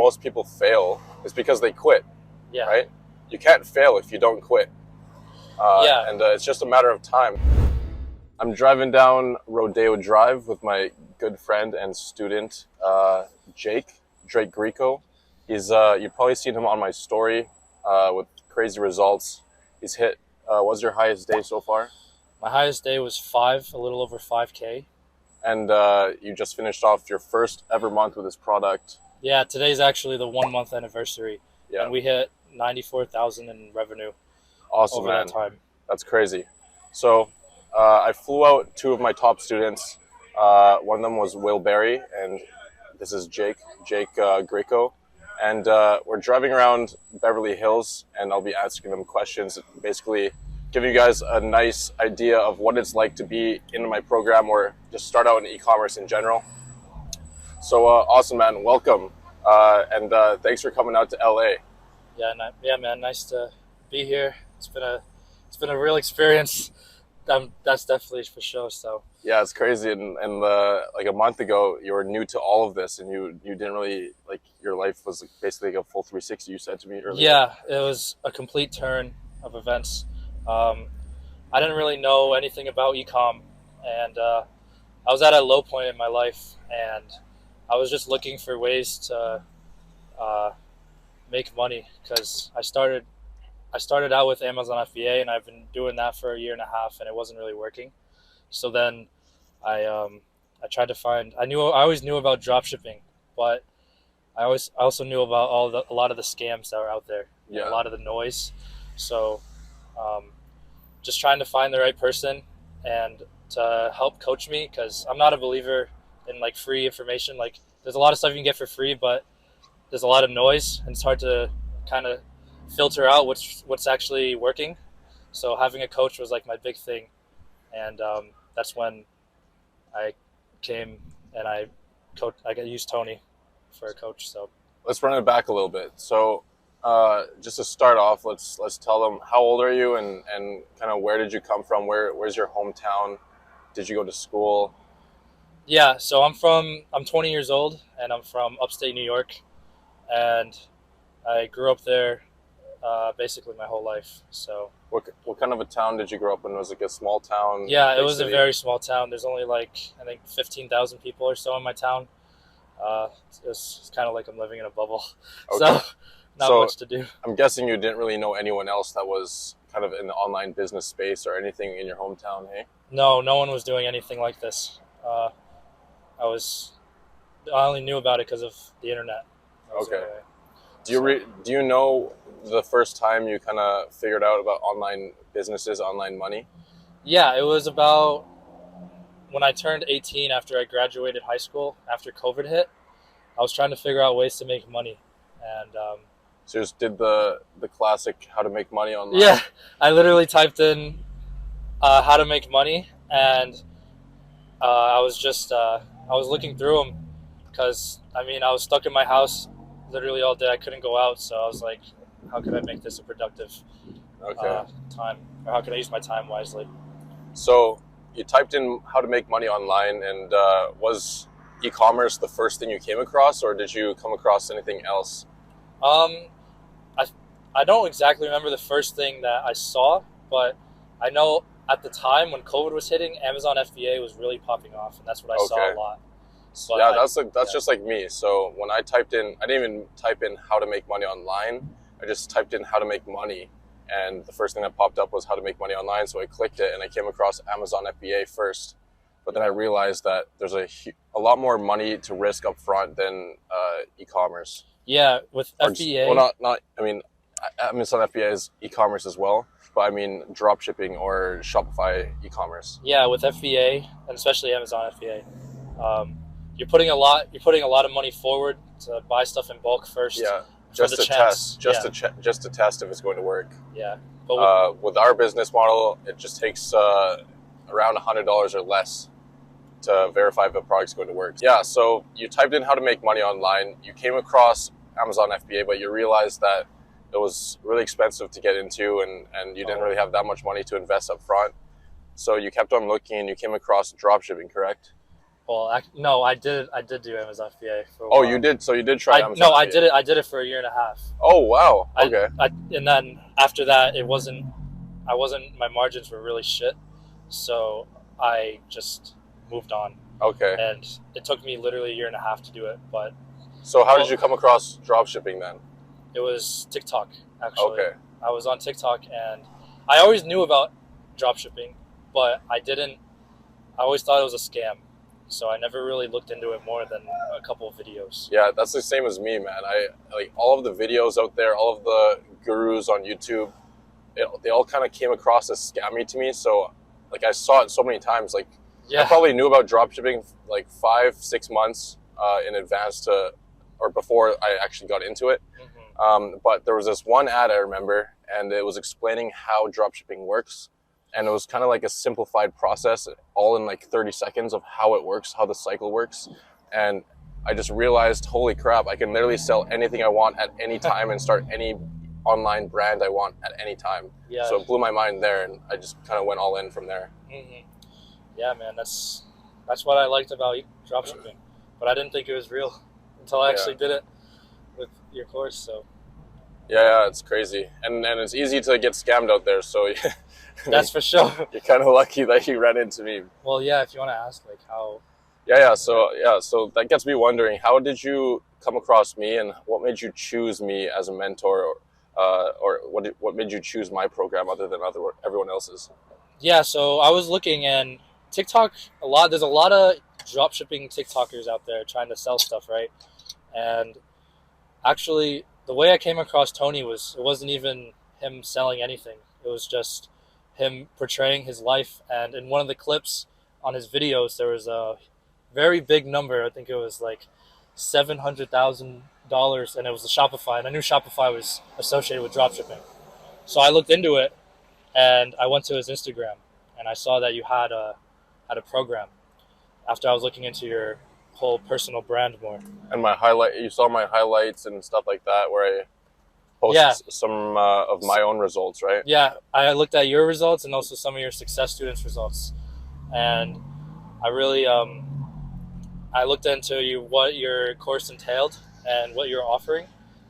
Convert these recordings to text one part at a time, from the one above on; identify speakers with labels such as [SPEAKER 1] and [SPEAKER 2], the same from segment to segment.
[SPEAKER 1] most people fail is because they quit,
[SPEAKER 2] Yeah.
[SPEAKER 1] right? You can't fail if you don't quit. And it's just a matter of time. I'm driving down Rodeo Drive with my good friend and student, Drake Greco. You've probably seen him on my story with crazy results. He's hit, what's your highest day so far?
[SPEAKER 2] My highest day was a little over 5K.
[SPEAKER 1] And you just finished off your first ever month with this product.
[SPEAKER 2] Yeah, today's actually the 1 month anniversary.
[SPEAKER 1] Yeah.
[SPEAKER 2] And we hit 94,000 in revenue.
[SPEAKER 1] Awesome,
[SPEAKER 2] over
[SPEAKER 1] man.
[SPEAKER 2] that time.
[SPEAKER 1] That's crazy. So I flew out two of my top students. One of them was Will Berry, and this is Jake Greco. And we're driving around Beverly Hills, and I'll be asking them questions, basically giving you guys a nice idea of what it's like to be in my program or just start out in e-commerce in general. So awesome, man. Welcome. And thanks for coming out to LA.
[SPEAKER 2] Yeah, man. Nice to be here. It's been a real experience. That's definitely for sure. So
[SPEAKER 1] yeah, it's crazy. And like a month ago, you were new to all of this, and you didn't really like your life was basically like a full 360. You said to me earlier.
[SPEAKER 2] Yeah, it was a complete turn of events. I didn't really know anything about e-com, and I was at a low point in my life, and I was just looking for ways to make money because I started out with Amazon FBA, and I've been doing that for a year and a half, and it wasn't really working. So then I tried to find. I always knew about drop shipping, but I also knew about a lot of the scams that were out there.
[SPEAKER 1] Yeah.
[SPEAKER 2] A lot of the noise. So just trying to find the right person and to help coach me, because I'm not a believer in like free information. Like there's a lot of stuff you can get for free, but there's a lot of noise, and it's hard to kind of filter out what's actually working. So having a coach was like my big thing, and that's when I came and I used Tony for a coach. So
[SPEAKER 1] let's run it back a little bit. So just to start off, let's tell them, how old are you, and kind of where did you come from? Where's your hometown? Did you go to school?
[SPEAKER 2] Yeah, so I'm 20 years old, and I'm from upstate New York, and I grew up there basically my whole life. So
[SPEAKER 1] what kind of a town did you grow up in? Was it like a small town?
[SPEAKER 2] Yeah, it was a very small town. There's only like, I think 15,000 people or so in my town. It's kind of like I'm living in a bubble.
[SPEAKER 1] Okay.
[SPEAKER 2] So not much to do.
[SPEAKER 1] I'm guessing you didn't really know anyone else that was kind of in the online business space or anything in your hometown, hey?
[SPEAKER 2] No one was doing anything like this. I only knew about it because of the internet.
[SPEAKER 1] Okay. Do you know the first time you kind of figured out about online businesses, online money?
[SPEAKER 2] Yeah, it was about when I turned 18 after I graduated high school, after COVID hit. I was trying to figure out ways to make money. And
[SPEAKER 1] so you just did the classic how to make money online?
[SPEAKER 2] Yeah, I literally typed in how to make money, and I was looking through them because, I was stuck in my house literally all day. I couldn't go out, so I was like, how can I make this a productive time? Or how can I use my time wisely?
[SPEAKER 1] So you typed in how to make money online, and was e-commerce the first thing you came across, or did you come across anything else?
[SPEAKER 2] I don't exactly remember the first thing that I saw, but I know at the time when COVID was hitting, Amazon FBA was really popping off, and that's what I saw a lot.
[SPEAKER 1] But yeah, that's just like me. So when I typed in, I didn't even type in how to make money online. I just typed in how to make money, and the first thing that popped up was how to make money online. So I clicked it, and I came across Amazon FBA first. But then I realized that there's a lot more money to risk up front than e-commerce.
[SPEAKER 2] Yeah, with FBA.
[SPEAKER 1] Amazon FBA is e-commerce as well, but I mean drop shipping or Shopify e-commerce.
[SPEAKER 2] Yeah, with FBA, and especially Amazon FBA, you're putting a lot of money forward to buy stuff in bulk first.
[SPEAKER 1] Yeah, just to test if it's going to work.
[SPEAKER 2] Yeah,
[SPEAKER 1] but with our business model, it just takes around $100 or less to verify if the product's going to work. Yeah, so you typed in how to make money online. You came across Amazon FBA, but you realized that it was really expensive to get into, and you didn't really have that much money to invest up front. So you kept on looking, and you came across dropshipping, correct?
[SPEAKER 2] Well, no, I did. I did do Amazon FBA for a
[SPEAKER 1] Oh,
[SPEAKER 2] while.
[SPEAKER 1] you did. So you did try Amazon.
[SPEAKER 2] No, I
[SPEAKER 1] FBA.
[SPEAKER 2] did it. I did it for a year and a half.
[SPEAKER 1] Oh wow. Okay.
[SPEAKER 2] And then after that, it wasn't. I wasn't. My margins were really shit, so I just moved on.
[SPEAKER 1] Okay.
[SPEAKER 2] And it took me literally a year and a half to do it, but
[SPEAKER 1] So how did you come across dropshipping then?
[SPEAKER 2] it was TikTok actually.
[SPEAKER 1] Okay.
[SPEAKER 2] I was on TikTok and I always knew about dropshipping, but I always thought it was a scam. So I never really looked into it more than a couple of videos.
[SPEAKER 1] Yeah, that's the same as me, man. I like all of the videos out there, all of the gurus on YouTube. They all kind of came across as scammy to me. So, like, I saw it so many times. Like,
[SPEAKER 2] Yeah.
[SPEAKER 1] I probably knew about dropshipping like 5-6 months in advance or before I actually got into it.
[SPEAKER 2] Mm-hmm.
[SPEAKER 1] But there was this one ad I remember, and it was explaining how dropshipping works. And it was kind of like a simplified process, all in like 30 seconds of how it works, how the cycle works. And I just realized, holy crap, I can literally sell anything I want at any time and start any online brand I want at any time.
[SPEAKER 2] Yeah.
[SPEAKER 1] So it blew my mind there, and I just kind of went all in from there.
[SPEAKER 2] Mm-hmm. Yeah, man, that's what I liked about dropshipping. But I didn't think it was real until I actually did it with your course. So
[SPEAKER 1] Yeah, it's crazy. And it's easy to get scammed out there. So
[SPEAKER 2] that's for sure.
[SPEAKER 1] you're kind of lucky that you ran into me.
[SPEAKER 2] Well, yeah, if you want to ask, like, how...
[SPEAKER 1] So that gets me wondering, how did you come across me, and what made you choose me as a mentor, or what made you choose my program other than everyone else's?
[SPEAKER 2] Yeah, so I was looking, and TikTok, there's a lot of dropshipping TikTokers out there trying to sell stuff, right? And actually, the way I came across Tony it wasn't even him selling anything. It was just him portraying his life. And in one of the clips on his videos, there was a very big number. I think it was like $700,000, and it was the Shopify. And I knew Shopify was associated with dropshipping. So I looked into it, and I went to his Instagram, and I saw that you had a program. After I was looking into your whole personal brand more.
[SPEAKER 1] And you saw my highlights and stuff like that, where I post some of my own results, right?
[SPEAKER 2] Yeah, I looked at your results and also some of your success students' results, and I really I looked into what your course entailed and what you're offering,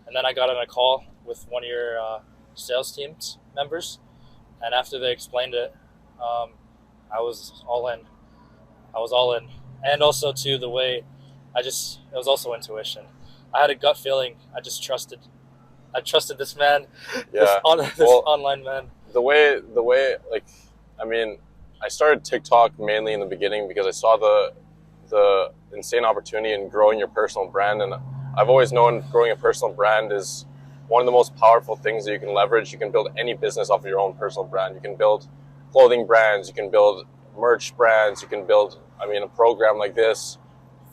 [SPEAKER 2] and then I got on a call with one of your sales teams members, and after they explained it, I was all in. And also too, the way it was also intuition. I had a gut feeling. I trusted this man, this online man.
[SPEAKER 1] The way, like, I mean, I started TikTok mainly in the beginning because I saw the insane opportunity in growing your personal brand. And I've always known growing a personal brand is one of the most powerful things that you can leverage. You can build any business off of your own personal brand. You can build clothing brands, you can build merch brands, you can build, a program like this.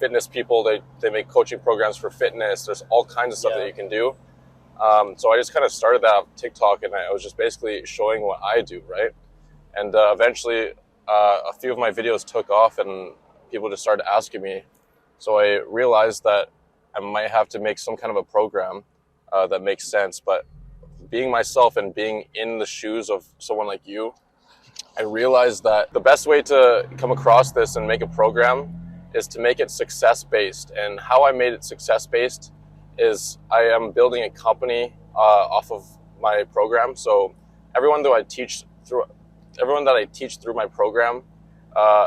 [SPEAKER 1] Fitness people, they make coaching programs for fitness. There's all kinds of stuff that you can do. So I just kind of started that on TikTok, and I was just basically showing what I do, right? And eventually a few of my videos took off, and people just started asking me. So I realized that I might have to make some kind of a program that makes sense. But being myself and being in the shoes of someone like you, I realized that the best way to come across this and make a program is to make it success-based. And how I made it success-based is I am building a company off of my program. So everyone that I teach through my program,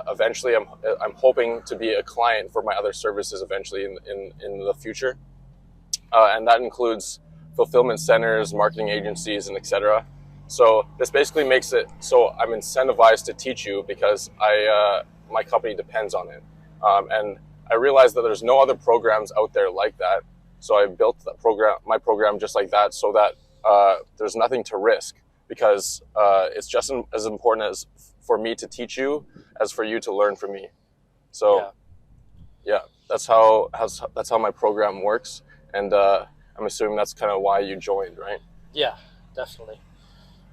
[SPEAKER 1] eventually I'm hoping to be a client for my other services eventually in the future. And that includes fulfillment centers, marketing agencies, and etc. So this basically makes it so I'm incentivized to teach you because my company depends on it. And I realized that there's no other programs out there like that. So I built my program just like that, so that there's nothing to risk, because it's just as important as for me to teach you as for you to learn from me. So yeah, that's how my program works. And I'm assuming that's kind of why you joined, right?
[SPEAKER 2] Yeah, definitely.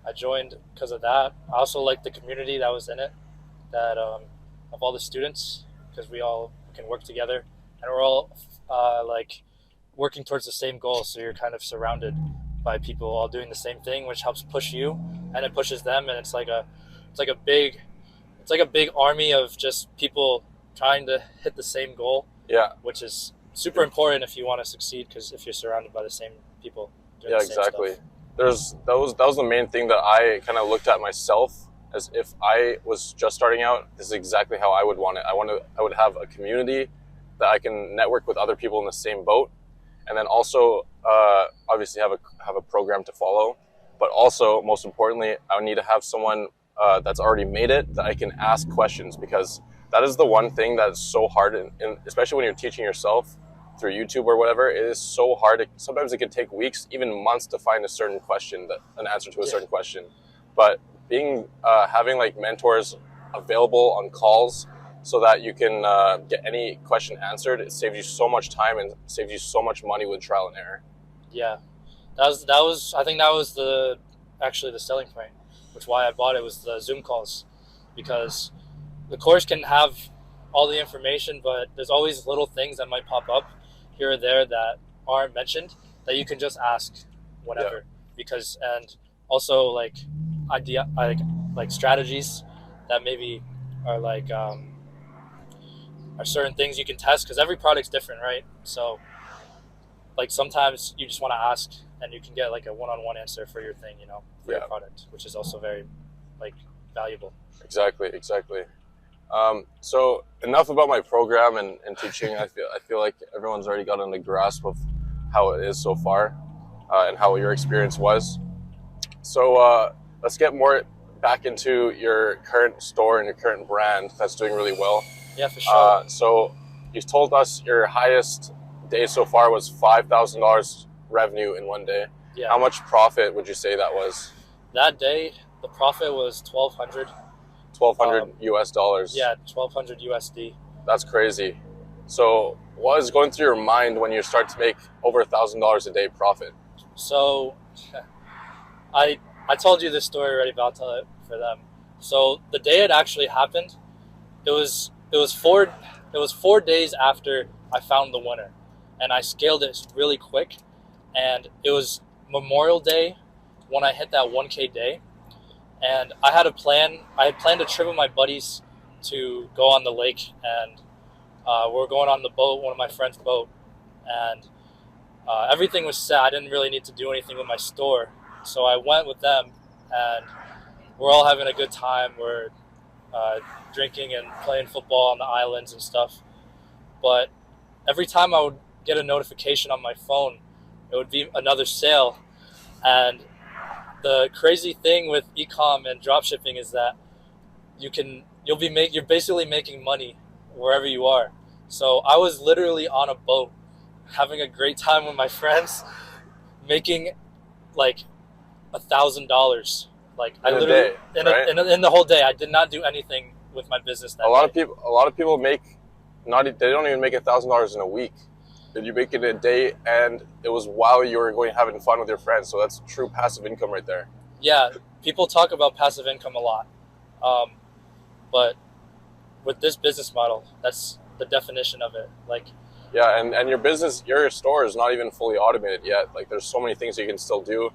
[SPEAKER 2] I joined because of that. I also liked the community that was in it, that of all the students, because we all can work together, and we're all like working towards the same goal. So you're kind of surrounded by people all doing the same thing, which helps push you, and it pushes them, and it's like a big army of just people trying to hit the same goal,
[SPEAKER 1] Yeah.
[SPEAKER 2] which is super important if you want to succeed, because if you're surrounded by the same people doing
[SPEAKER 1] Yeah,
[SPEAKER 2] the same
[SPEAKER 1] exactly.
[SPEAKER 2] stuff.
[SPEAKER 1] That was the main thing that I kind of looked at myself as if I was just starting out. This is exactly how I would want it. I would have a community that I can network with other people in the same boat, and then also obviously have a program to follow. But also, most importantly, I would need to have someone that's already made it that I can ask questions, because that is the one thing that is so hard, especially when you're teaching yourself through YouTube or whatever. It is so hard. Sometimes it can take weeks, even months, to find a certain question, an answer to a certain question. But having like mentors available on calls so that you can get any question answered, it saves you so much time and saves you so much money with trial and error.
[SPEAKER 2] Yeah, that was I think that was actually the selling point, which why I bought it, was the Zoom calls, because the course can have all the information, but there's always little things that might pop up here or there that aren't mentioned that you can just ask whenever.
[SPEAKER 1] Yeah.
[SPEAKER 2] Because, and also like strategies that maybe are like are certain things you can test, because every product's different, right? So like sometimes you just want to ask and you can get like a one-on-one answer for your thing, for your product, which is also very like valuable.
[SPEAKER 1] Exactly. So enough about my program and teaching. I feel like everyone's already gotten a grasp of how it is so far, and how your experience was. So let's get more back into your current store and your current brand that's doing really well.
[SPEAKER 2] Yeah, for sure.
[SPEAKER 1] So you've told us your highest day so far was $5,000 revenue in one day.
[SPEAKER 2] Yeah.
[SPEAKER 1] How much profit would you say that was?
[SPEAKER 2] That day, the profit was $1,200.
[SPEAKER 1] $1,200 US dollars.
[SPEAKER 2] Yeah, $1,200 USD.
[SPEAKER 1] That's crazy. So what is going through your mind when you start to make over $1,000 a day profit?
[SPEAKER 2] So I told you this story already, but I'll tell it for them. So the day it actually happened, it was 4 days after I found the winner, and I scaled it really quick. And it was Memorial Day when I hit that 1K day, and I had planned a trip with my buddies to go on the lake, and we're going on the boat, one of my friend's boat, and everything was set. I didn't really need to do anything with my store, so I went with them, and we're all having a good time. We're drinking and playing football on the islands and stuff. But every time I would get a notification on my phone, it would be another sale. And the crazy thing with e-com and dropshipping is that you're basically making money wherever you are. So I was literally on a boat having a great time with my friends, making like $1,000. Like
[SPEAKER 1] in a day, right?
[SPEAKER 2] in the whole day. I did not do anything with my business that
[SPEAKER 1] A lot of people make they don't even make $1,000 in a week. Did you make it in a day, and it was while you were going having fun with your friends? So that's true passive income right there.
[SPEAKER 2] Yeah, people talk about passive income a lot, but with this business model, that's the definition of it. Like,
[SPEAKER 1] yeah, and your store is not even fully automated yet. Like, there's so many things that you can still do,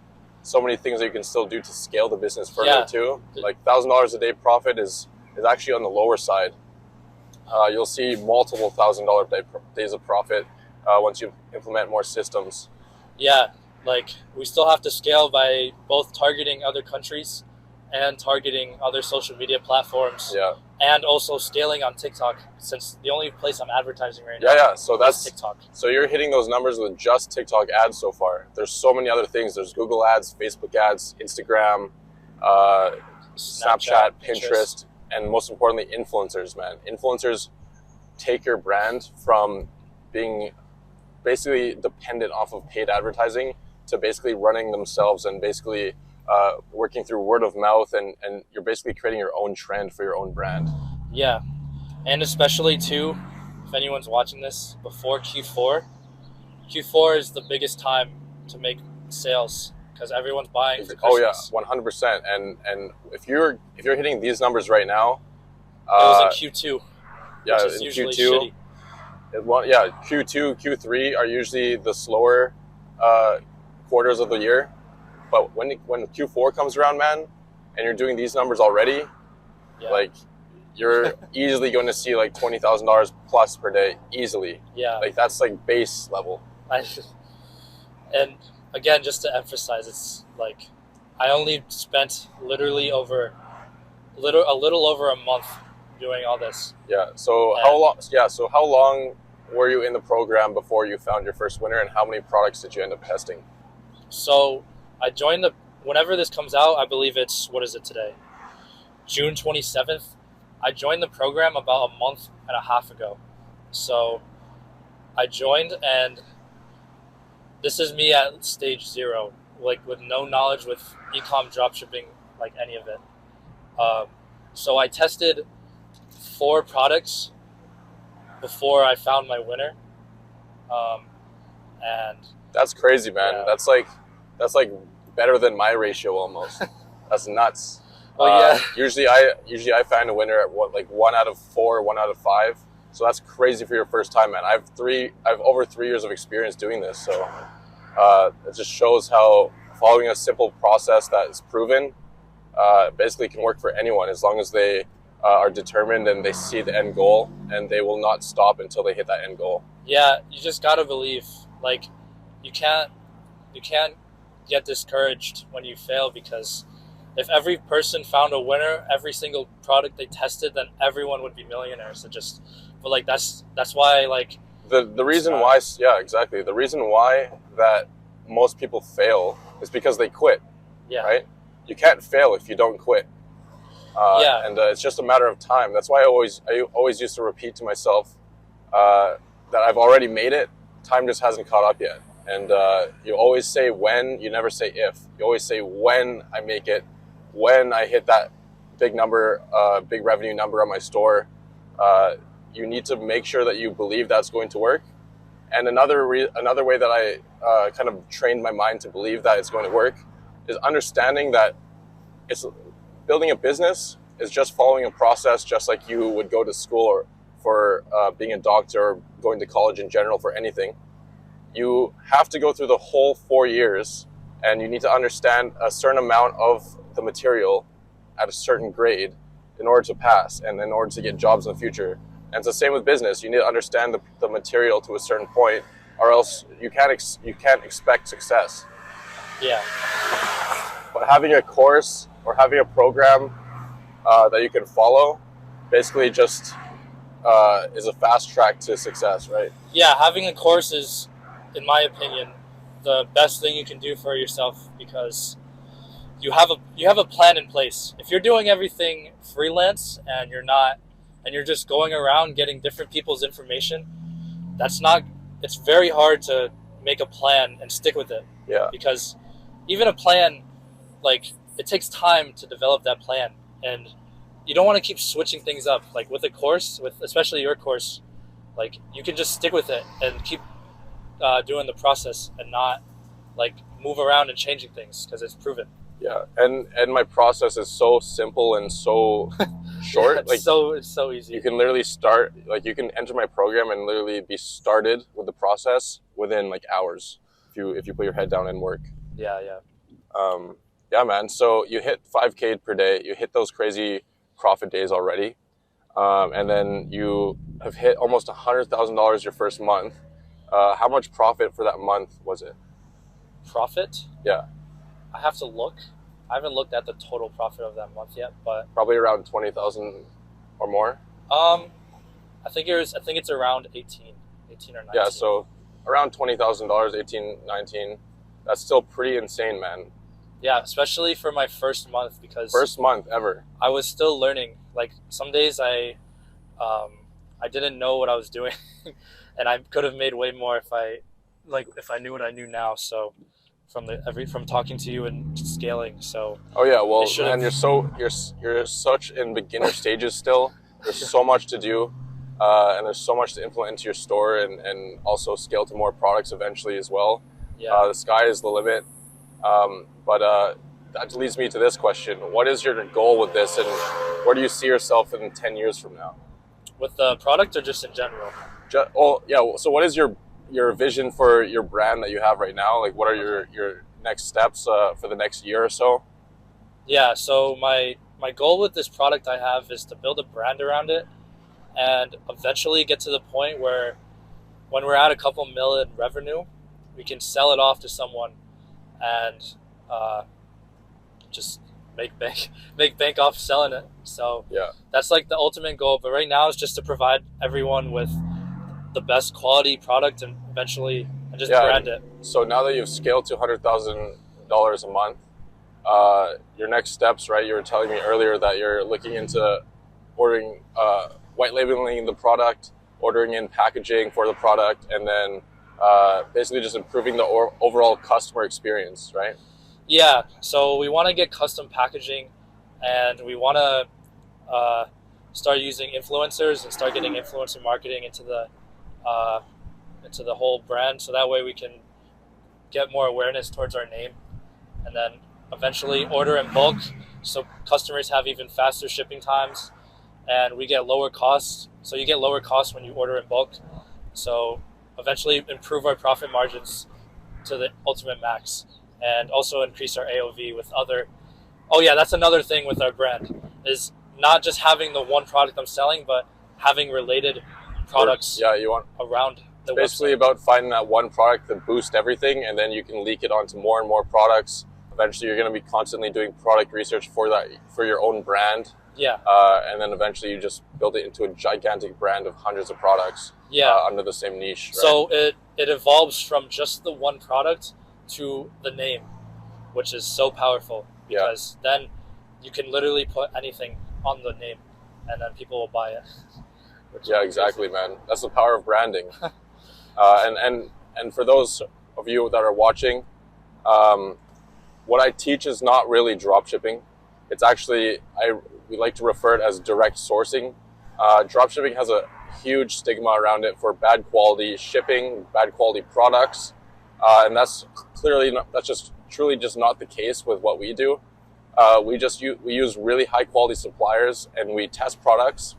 [SPEAKER 1] to scale the business further too. Like $1,000 a day profit is actually on the lower side. You'll see multiple $1,000 days of profit once you implement more systems.
[SPEAKER 2] Yeah, like we still have to scale by both targeting other countries and targeting other social media platforms.
[SPEAKER 1] Yeah.
[SPEAKER 2] And also scaling on TikTok, since the only place I'm advertising right now.
[SPEAKER 1] Yeah. So that's
[SPEAKER 2] TikTok.
[SPEAKER 1] So you're hitting those numbers with just TikTok ads so far. There's so many other things. There's Google ads, Facebook ads, Instagram, Snapchat, Pinterest, and most importantly, influencers, man. Influencers take your brand from being basically dependent off of paid advertising to basically running themselves and basically working through word of mouth, and you're basically creating your own trend for your own brand.
[SPEAKER 2] Yeah, and especially too, if anyone's watching this before Q4 is the biggest time to make sales because everyone's buying for Christmas.
[SPEAKER 1] Oh yeah, 100%. And if you're hitting these numbers right now,
[SPEAKER 2] it was in Q2.
[SPEAKER 1] Yeah,
[SPEAKER 2] which is
[SPEAKER 1] in
[SPEAKER 2] usually
[SPEAKER 1] Q2.
[SPEAKER 2] Shitty.
[SPEAKER 1] Q2, Q3 are usually the slower quarters of the year. But when Q4 comes around, man, and you're doing these numbers already, like you're easily going to see like $20,000 plus per day easily.
[SPEAKER 2] Yeah.
[SPEAKER 1] Like that's like base level.
[SPEAKER 2] And again, just to emphasize, it's like I only spent literally a little over a month doing all this.
[SPEAKER 1] Yeah. So how long? Yeah. So how long were you in the program before you found your first winner, and how many products did you end up testing?
[SPEAKER 2] So I joined whenever this comes out, I believe what is it today? June 27th. I joined the program about a month and a half ago. So I joined, and this is me at stage 0, like with no knowledge with e-com dropshipping, like any of it. So I tested 4 products before I found my winner. And
[SPEAKER 1] that's crazy, man.
[SPEAKER 2] Yeah.
[SPEAKER 1] That's like better than my ratio almost. That's nuts.
[SPEAKER 2] Well, yeah.
[SPEAKER 1] Usually I find a winner at 1 out of 4, 1 out of 5. So that's crazy for your first time, man. I've over 3 years of experience doing this. So it just shows how following a simple process that is proven basically can work for anyone, as long as they are determined and they see the end goal, and they will not stop until they hit that end goal.
[SPEAKER 2] Yeah, you just gotta believe. Like, you can't get discouraged when you fail, because if every person found a winner, every single product they tested, then everyone would be millionaires. But like that's why, like,
[SPEAKER 1] the reason why, yeah, exactly. The reason why that most people fail is because they quit.
[SPEAKER 2] Yeah.
[SPEAKER 1] Right. You can't fail if you don't quit.
[SPEAKER 2] Yeah.
[SPEAKER 1] And it's just a matter of time. That's why I always used to repeat to myself that I've already made it. Time just hasn't caught up yet. And you always say when, you never say if. You always say when I make it, when I hit that big number, big revenue number on my store. You need to make sure that you believe that's going to work. And another way that I kind of trained my mind to believe that it's going to work is understanding that building a business is just following a process, just like you would go to school or for being a doctor or going to college in general for anything. You have to go through the whole 4 years, and you need to understand a certain amount of the material at a certain grade in order to pass and in order to get jobs in the future. And it's the same with business. You need to understand the material to a certain point, or else you can't expect success.
[SPEAKER 2] Yeah.
[SPEAKER 1] But having a course or having a program that you can follow basically just is a fast track to success, right?
[SPEAKER 2] Yeah, having a course is, in my opinion, the best thing you can do for yourself, because you have a plan in place. If you're doing everything freelance and you're just going around getting different people's information, it's very hard to make a plan and stick with it.
[SPEAKER 1] Yeah.
[SPEAKER 2] Because even a plan, like, it takes time to develop that plan, and you don't want to keep switching things up. Like with a course, especially your course, like, you can just stick with it and keep doing the process and not like move around and changing things, because it's proven.
[SPEAKER 1] Yeah, and my process is so simple and so short.
[SPEAKER 2] It's so easy.
[SPEAKER 1] You can literally start, like, you can enter my program and literally be started with the process within like hours if you put your head down and work.
[SPEAKER 2] Yeah.
[SPEAKER 1] Yeah, man. So you hit 5K per day. You hit those crazy profit days already, and then you have hit almost $100,000 your first month. How much profit for that month was it?
[SPEAKER 2] Profit?
[SPEAKER 1] Yeah.
[SPEAKER 2] I have to look. I haven't looked at the total profit of that month yet, but
[SPEAKER 1] probably around 20,000 or more.
[SPEAKER 2] I think it's around 18 or 19.
[SPEAKER 1] Yeah, so around $20,000, 18, 19. That's still pretty insane, man.
[SPEAKER 2] Yeah, especially for my first month, because
[SPEAKER 1] first month ever.
[SPEAKER 2] I was still learning. Like, some days I didn't know what I was doing, and I could have made way more if I knew what I knew now. So from talking to you and scaling. So
[SPEAKER 1] oh yeah, well, man, you're such in beginner stages still. There's so much to do, and there's so much to implement into your store, and also scale to more products eventually as well.
[SPEAKER 2] Yeah.
[SPEAKER 1] The sky is the limit. But that leads me to this question: what is your goal with this, and where do you see yourself in 10 years from now?
[SPEAKER 2] With the product, or just in general?
[SPEAKER 1] So what is your vision for your brand that you have right now? Like, what are your next steps for the next year or so?
[SPEAKER 2] Yeah, so my my goal with this product I have is to build a brand around it and eventually get to the point where when we're at a couple million revenue, we can sell it off to someone and just make bank off selling it. So
[SPEAKER 1] Yeah.
[SPEAKER 2] that's like the ultimate goal. But right now it's just to provide everyone with the best quality product and eventually and just brand it.
[SPEAKER 1] So now that you've scaled to $100,000 a month, your next steps, right? You were telling me earlier that you're looking into ordering, white labeling the product, ordering in packaging for the product, and then basically just improving the overall customer experience, right?
[SPEAKER 2] Yeah. So we want to get custom packaging, and we want to start using influencers and start getting influencer marketing into the whole brand, so that way we can get more awareness towards our name, and then eventually order in bulk so customers have even faster shipping times and we get lower costs. So you get lower costs when you order in bulk, so eventually improve our profit margins to the ultimate max, and also increase our AOV with other. Oh yeah, that's another thing with our brand, is not just having the one product I'm selling, but having related products around the
[SPEAKER 1] basically
[SPEAKER 2] website.
[SPEAKER 1] About finding that one product that boosts everything, and then you can leak it onto more and more products. Eventually you're going to be constantly doing product research for your own brand.
[SPEAKER 2] Yeah.
[SPEAKER 1] And then eventually you just build it into a gigantic brand of hundreds of products under the same niche. Right?
[SPEAKER 2] So it evolves from just the one product to the name, which is so powerful, because then you can literally put anything on the name and then people will buy it.
[SPEAKER 1] Yeah, exactly, man. That's the power of branding. And for those of you that are watching, what I teach is not really drop shipping. It's actually, we like to refer it as direct sourcing. Drop shipping has a huge stigma around it for bad quality shipping, bad quality products, and that's truly just not the case with what we do. We use really high quality suppliers, and we test products,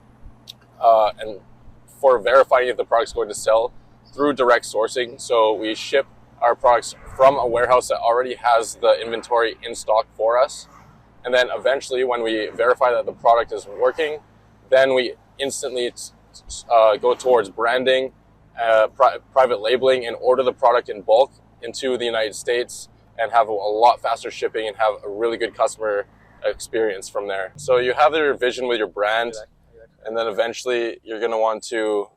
[SPEAKER 1] and for verifying if the product's going to sell through direct sourcing. So we ship our products from a warehouse that already has the inventory in stock for us. And then eventually when we verify that the product is working, then we instantly go towards branding, private labeling, and order the product in bulk into the United States and have a lot faster shipping and have a really good customer experience from there. So you have your vision with your brand, and then eventually you're going to want to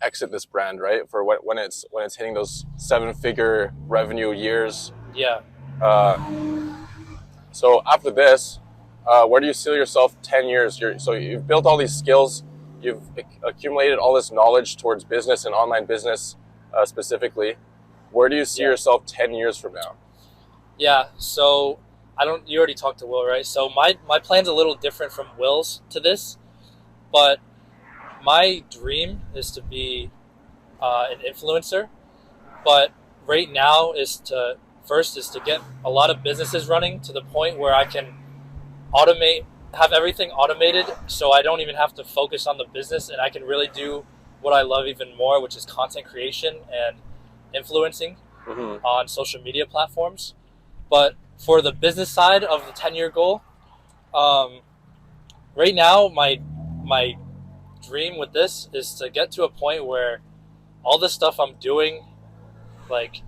[SPEAKER 1] exit this brand, right? For when it's hitting those 7-figure revenue years.
[SPEAKER 2] Yeah.
[SPEAKER 1] So after this, where do you see yourself 10 years? So you've built all these skills, you've accumulated all this knowledge towards business and online business specifically. Where do you see yourself 10 years from now?
[SPEAKER 2] Yeah, so you already talked to Will, right? So my plan's a little different from Will's to this, but my dream is to be an influencer. But right now is to get a lot of businesses running to the point where I can have everything automated, so I don't even have to focus on the business, and I can really do what I love even more, which is content creation and influencing on social media platforms. But for the business side of the 10-year goal, right now my dream with this is to get to a point where all the stuff I'm doing, like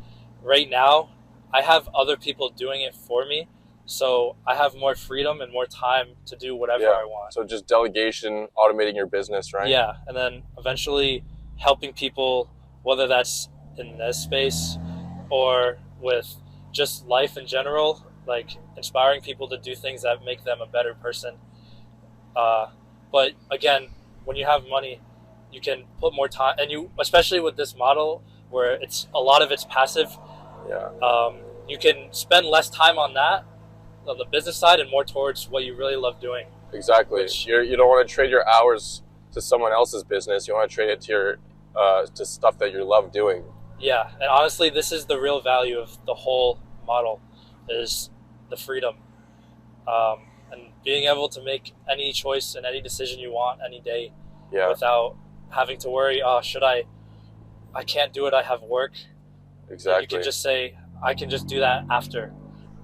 [SPEAKER 2] right now, I have other people doing it for me, so I have more freedom and more time to do whatever I want.
[SPEAKER 1] So just delegation, automating your business, right?
[SPEAKER 2] Yeah, and then eventually helping people, whether that's in this space or with just life in general, like inspiring people to do things that make them a better person. But again, when you have money, you can put more time, and especially with this model where a lot of it's passive. You can spend less time on the business side, and more towards what you really love doing.
[SPEAKER 1] Exactly. You don't want to trade your hours to someone else's business. You want to trade it to to stuff that you love doing.
[SPEAKER 2] Yeah, and honestly, this is the real value of the whole model, is the freedom, and being able to make any choice and any decision you want any day, without having to worry, I can't do it, I have work.
[SPEAKER 1] Exactly.
[SPEAKER 2] You can just say, I can just do that after,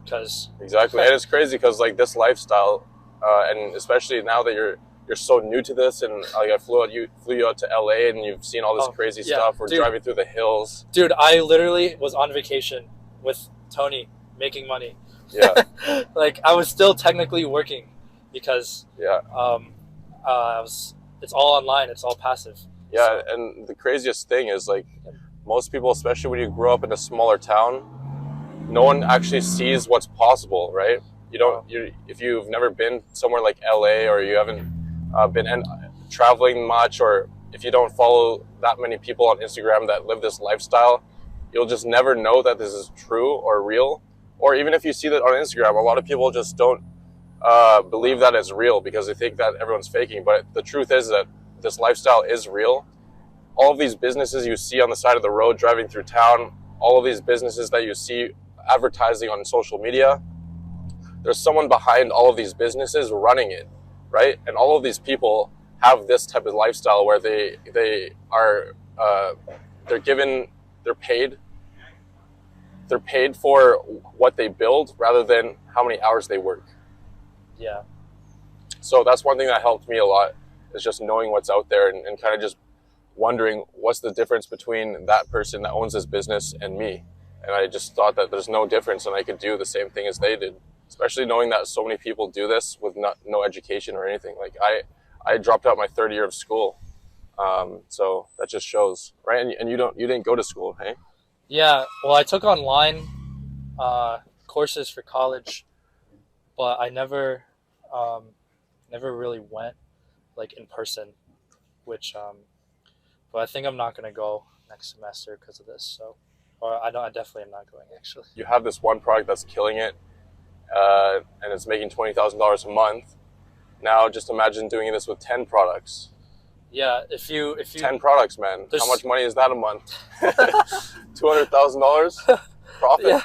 [SPEAKER 2] because...
[SPEAKER 1] Exactly, and it's crazy because like this lifestyle, and especially now that you're so new to this, and like I flew you out to LA, and you've seen all this crazy stuff. We're driving through the hills.
[SPEAKER 2] Dude, I literally was on vacation with Tony making money.
[SPEAKER 1] Yeah.
[SPEAKER 2] Like I was still technically working because it's all online, it's all passive.
[SPEAKER 1] Yeah, so. And the craziest thing is like most people, especially when you grow up in a smaller town, no one actually sees what's possible, right? If you've never been somewhere like LA, or you haven't been traveling much, or if you don't follow that many people on Instagram that live this lifestyle, you'll just never know that this is true or real. Or even if you see that on Instagram, a lot of people just don't believe that it's real because they think that everyone's faking. But the truth is that this lifestyle is real. All of these businesses you see on the side of the road driving through town, all of these businesses that you see advertising on social media, there's someone behind all of these businesses running it, right? And all of these people have this type of lifestyle where they're paid for what they build rather than how many hours they work.
[SPEAKER 2] Yeah.
[SPEAKER 1] So that's one thing that helped me a lot, is just knowing what's out there and kind of just wondering what's the difference between that person that owns this business and me. And I just thought that there's no difference and I could do the same thing as they did, especially knowing that so many people do this with no education or anything. Like I dropped out my third year of school. So that just shows, right? And you didn't go to school, hey?
[SPEAKER 2] Yeah, well, I took online courses for college, but I never really went like in person, but I think I'm not gonna go next semester because of this. So, or I definitely am not going actually.
[SPEAKER 1] You have this one product that's killing it, and it's making $20,000 a month. Now, just imagine doing this with 10 products.
[SPEAKER 2] Yeah, if you
[SPEAKER 1] 10 products, man. How much money is that a month? $200,000 profit.
[SPEAKER 2] Yeah,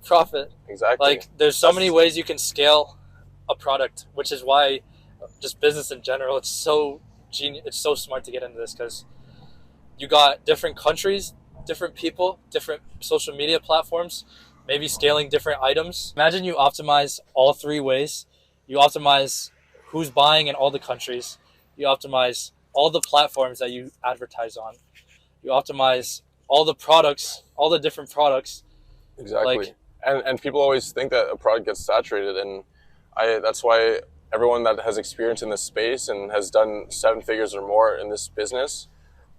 [SPEAKER 2] profit.
[SPEAKER 1] Exactly.
[SPEAKER 2] Like there's so many ways you can scale a product, which is why just business in general, it's so genius. It's so smart to get into this because you got different countries, different people, different social media platforms, maybe scaling different items. Imagine you optimize all three ways. You optimize who's buying in all the countries. You optimize all the platforms that you advertise on. You optimize all the products, all the different products.
[SPEAKER 1] Exactly. And people always think that a product gets saturated, and that's why everyone that has experience in this space and has done 7 figures or more in this business,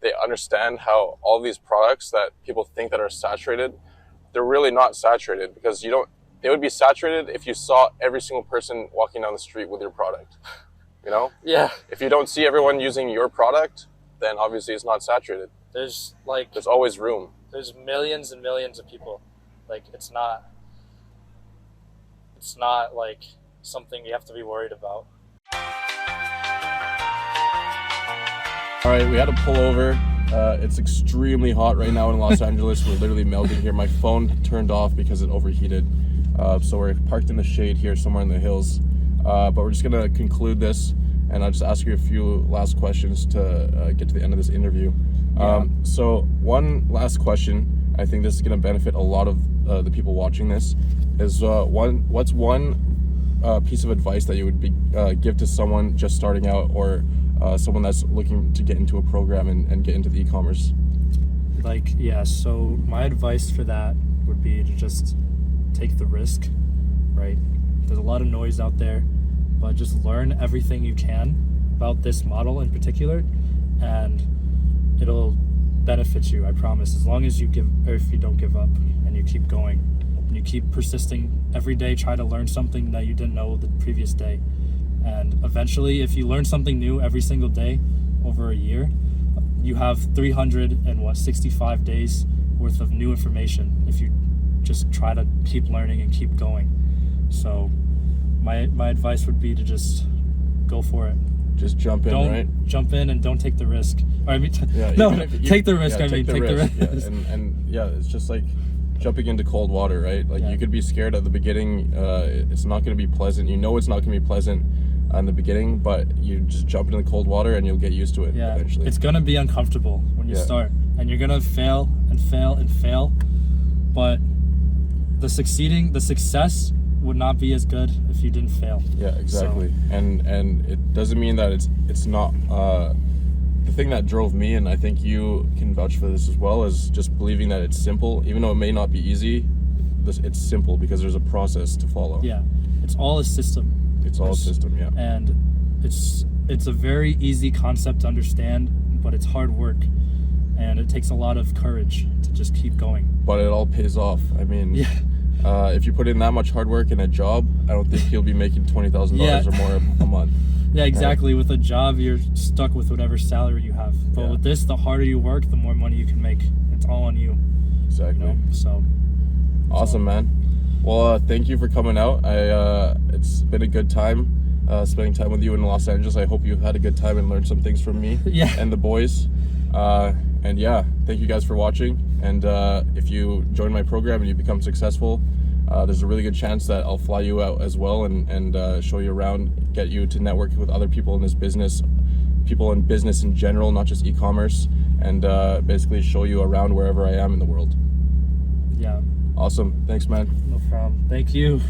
[SPEAKER 1] they understand how all these products that people think that are saturated, they're really not saturated, because they would be saturated if you saw every single person walking down the street with your product. You know?
[SPEAKER 2] Yeah.
[SPEAKER 1] If you don't see everyone using your product, then obviously it's not saturated.
[SPEAKER 2] There's
[SPEAKER 1] always room.
[SPEAKER 2] There's millions and millions of people. Like it's not like something you have to be worried about.
[SPEAKER 1] All right, we had to pull over. It's extremely hot right now in Los Angeles. We're literally melting here. My phone turned off because it overheated. So we're parked in the shade here somewhere in the hills. But we're just going to conclude this, and I'll just ask you a few last questions to get to the end of this interview.
[SPEAKER 2] Yeah.
[SPEAKER 1] So one last question, I think this is going to benefit a lot of the people watching this, is what's one piece of advice that you would give to someone just starting out, or someone that's looking to get into a program and get into the e-commerce?
[SPEAKER 2] So my advice for that would be to just take the risk, right? There's a lot of noise out there, but just learn everything you can about this model in particular, and it'll benefit you, I promise. As long as if you don't give up and you keep going and you keep persisting every day, try to learn something that you didn't know the previous day. And eventually, if you learn something new every single day over a year, you have 365 days worth of new information if you just try to keep learning and keep going. So my advice would be to just go for it.
[SPEAKER 1] Just jump in, right?
[SPEAKER 2] Jump in and don't take the risk. Or, take the risk. Take the risk.
[SPEAKER 1] Yeah. And it's just like jumping into cold water, right? Like you could be scared at the beginning. It's not going to be pleasant. You know it's not going to be pleasant in the beginning, but you just jump into the cold water and you'll get used to it eventually. It's
[SPEAKER 2] going to be uncomfortable when you start, and you're going to fail and fail and fail. But the success would not be as good if you didn't fail.
[SPEAKER 1] Yeah, exactly. And it doesn't mean that it's not the thing that drove me, and I think you can vouch for this as well, is just believing that it's simple, even though it may not be easy. It's simple because there's a process to follow.
[SPEAKER 2] Yeah, it's all a system.
[SPEAKER 1] It's all a system, yeah.
[SPEAKER 2] And it's a very easy concept to understand, but it's hard work, and it takes a lot of courage to just keep going.
[SPEAKER 1] But it all pays off. I mean,
[SPEAKER 2] yeah.
[SPEAKER 1] If you put in that much hard work in a job, I don't think you'll be making $20,000
[SPEAKER 2] Yeah.
[SPEAKER 1] or more a month.
[SPEAKER 2] Yeah, exactly. With a job, you're stuck with whatever salary you have. But with this, the harder you work, the more money you can make. It's all on you.
[SPEAKER 1] Exactly.
[SPEAKER 2] You know? So
[SPEAKER 1] awesome, man. Well, thank you for coming out. It's been a good time spending time with you in Los Angeles. I hope you had a good time and learned some things from me
[SPEAKER 2] Yeah.
[SPEAKER 1] and the boys. And yeah, thank you guys for watching. And if you join my program and you become successful, there's a really good chance that I'll fly you out as well and show you around, get you to network with other people in this business, people in business in general, not just e-commerce, and basically show you around wherever I am in the world.
[SPEAKER 2] yeah,
[SPEAKER 1] Awesome. Thanks, man.
[SPEAKER 2] no problem. Thank you.